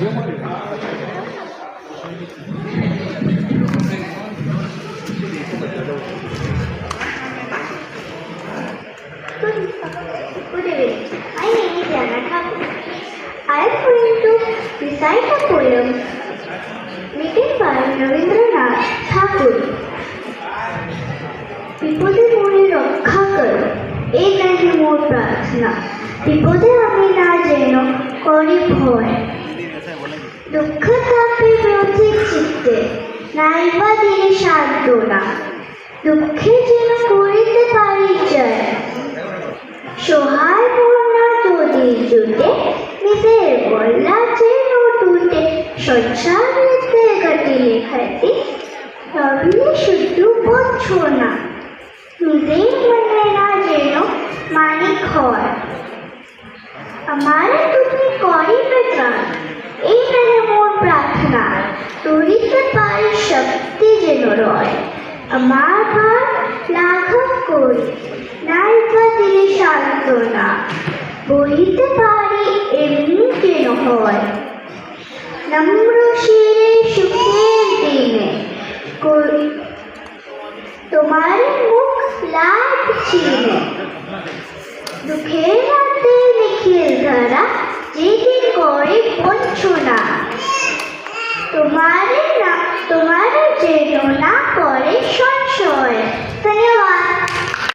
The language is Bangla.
My name is Jana Thakur. I am going to recite a poem written by Rabindranath Tagore. বিপদে মোরে রক্ষা করো, এই নাহি মোর প্রার্থনা। বিপদে আমি না যেন করি ভয়, দুঃখ তাপে ব্রতির চিত্তে নাইবা দিলে সান্ত্বনা। দুঃখে যেন করিতে পারি জয়, সহায় বন্যা তোদের জুটে নিজের বল্লা যেন টুটে। সংসারেতে কাটিলে খাইতে তবে শুধু বচ্ছ না, নিজের মনে না যেন মানিক হয়। আমার তুমি করিবে ত্রাণ, এই নাহি মোর প্রার্থনা। তরিতে পারি শক্তি যেন রয়, আমার ভার লাঘব করি নাইবা দিলে সান্ত্বনা। বলিতে পারি এমনি যেন হয়, নম্র শিরে সুখের দিনে তোমার মুখ লাগ চিনে। দুঃখের রাতে নিখিল ধারা যেদিন করে বঞ্চনা, তোমার যেন না করে সংশয়। ধন্যবাদ।